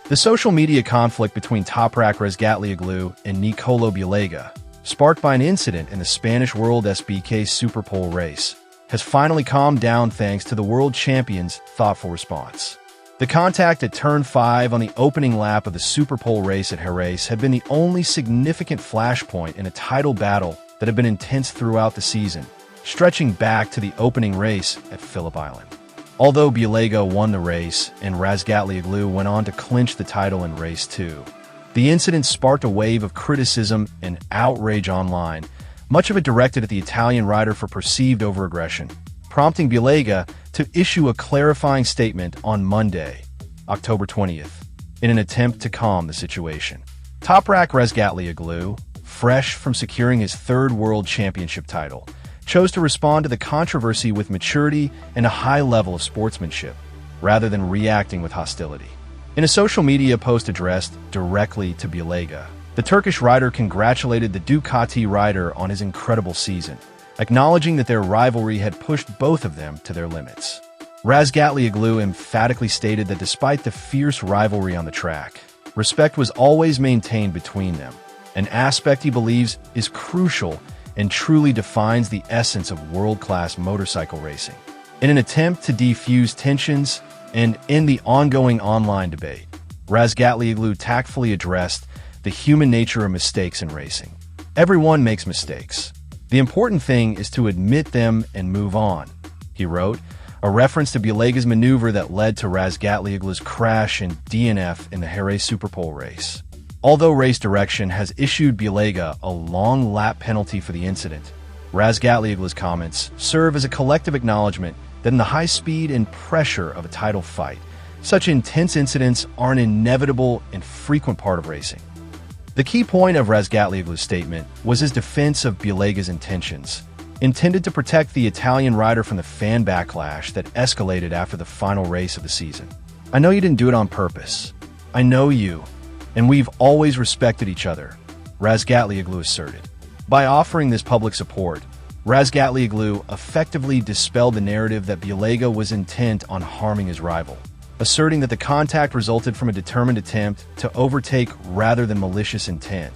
The social media conflict between Toprak Razgatlioglu and Nicolo Bulega, sparked by an incident in the Spanish World SBK Superpole race, has finally calmed down thanks to the world champion's thoughtful response. The contact at Turn 5 on the opening lap of the Superpole race at Jerez had been the only significant flashpoint in a title battle that had been intense throughout the season, stretching back to the opening race at Phillip Island. Although Bulega won the race and Razgatlioglu went on to clinch the title in Race 2, the incident sparked a wave of criticism and outrage online, much of it directed at the Italian rider for perceived overaggression, prompting Bulega to issue a clarifying statement on Monday, October 20th, in an attempt to calm the situation. Toprak Razgatlioglu, fresh from securing his third world championship title, chose to respond to the controversy with maturity and a high level of sportsmanship, rather than reacting with hostility. In a social media post addressed directly to Bulega, the Turkish rider congratulated the Ducati rider on his incredible season, acknowledging that their rivalry had pushed both of them to their limits. Razgatlioglu emphatically stated that despite the fierce rivalry on the track, respect was always maintained between them, an aspect he believes is crucial and truly defines the essence of world-class motorcycle racing. In an attempt to defuse tensions and end the ongoing online debate, Razgatlioglu tactfully addressed the human nature of mistakes in racing. Everyone makes mistakes. The important thing is to admit them and move on, he wrote, a reference to Bulega's maneuver that led to Razgatlioglu's crash and DNF in the Jerez Superpole race. Although Race Direction has issued Bulega a long lap penalty for the incident, Razgatlioglu's comments serve as a collective acknowledgement that in the high speed and pressure of a title fight, such intense incidents are an inevitable and frequent part of racing. The key point of Razgatlioglu's statement was his defense of Bulega's intentions, intended to protect the Italian rider from the fan backlash that escalated after the final race of the season. "I know you didn't do it on purpose. I know you, and we've always respected each other," Razgatlioglu asserted. By offering this public support, Razgatlioglu effectively dispelled the narrative that Bulega was intent on harming his rival, asserting that the contact resulted from a determined attempt to overtake rather than malicious intent,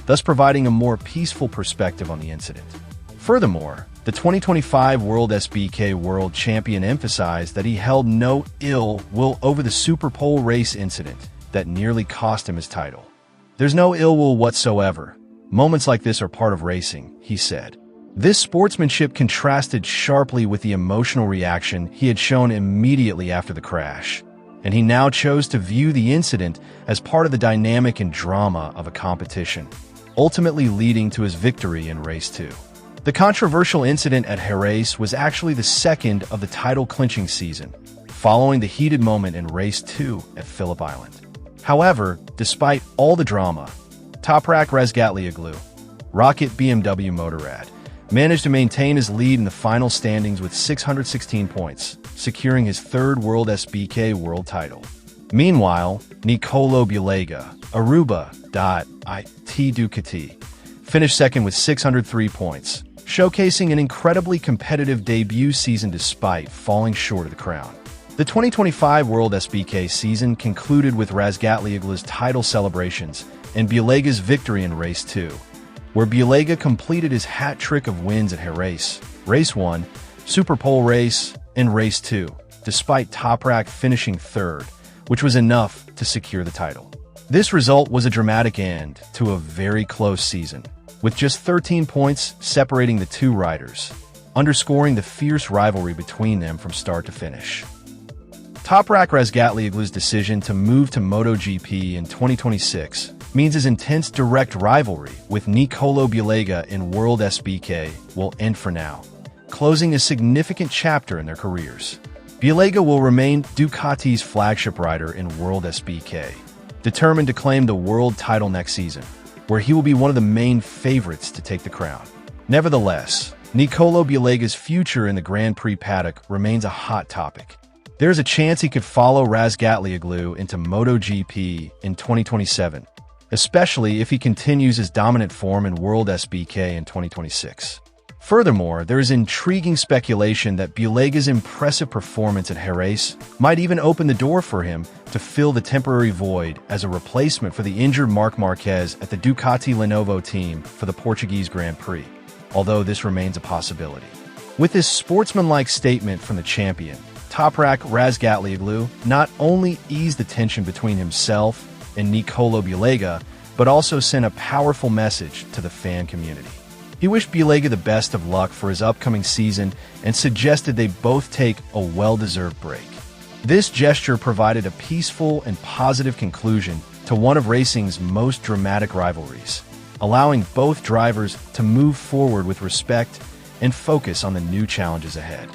thus providing a more peaceful perspective on the incident. Furthermore, the 2025 World SBK World Champion emphasized that he held no ill will over the Superpole race incident that nearly cost him his title. "There's no ill will whatsoever. Moments like this are part of racing," he said. This sportsmanship contrasted sharply with the emotional reaction he had shown immediately after the crash, and he now chose to view the incident as part of the dynamic and drama of a competition, ultimately leading to his victory in Race 2. The controversial incident at Jerez was actually the second of the title-clinching season, following the heated moment in Race 2 at Phillip Island. However, despite all the drama, Toprak Razgatlioglu, Rocket BMW Motorrad, managed to maintain his lead in the final standings with 616 points, securing his third World SBK World title. Meanwhile, Nicolo Bulega, Aruba.it Ducati, finished second with 603 points, showcasing an incredibly competitive debut season despite falling short of the crown. The 2025 World SBK season concluded with Razgatlioglu's title celebrations and Bulega's victory in Race 2, where Bulega completed his hat trick of wins at Jerez, Race 1, Superpole race, and Race 2, despite Toprak finishing third, which was enough to secure the title. This result was a dramatic end to a very close season, with just 13 points separating the two riders, underscoring the fierce rivalry between them from start to finish. Toprak Razgatlioglu's decision to move to MotoGP in 2026 means his intense direct rivalry with Nicolo Bulega in World SBK will end for now, closing a significant chapter in their careers. Bulega will remain Ducati's flagship rider in World SBK, determined to claim the world title next season, where he will be one of the main favorites to take the crown. Nevertheless, Nicolo Bulega's future in the Grand Prix paddock remains a hot topic. There's a chance he could follow Razgatlioglu into MotoGP in 2027, especially if he continues his dominant form in World SBK in 2026. Furthermore, there is intriguing speculation that Bulega's impressive performance at Jerez might even open the door for him to fill the temporary void as a replacement for the injured Marc Marquez at the Ducati Lenovo team for the Portuguese Grand Prix, although this remains a possibility. With this sportsmanlike statement from the champion, Toprak Razgatlioglu not only eased the tension between himself and Nicolo Bulega, but also sent a powerful message to the fan community. He wished Bulega the best of luck for his upcoming season and suggested they both take a well-deserved break. This gesture provided a peaceful and positive conclusion to one of racing's most dramatic rivalries, allowing both drivers to move forward with respect and focus on the new challenges ahead.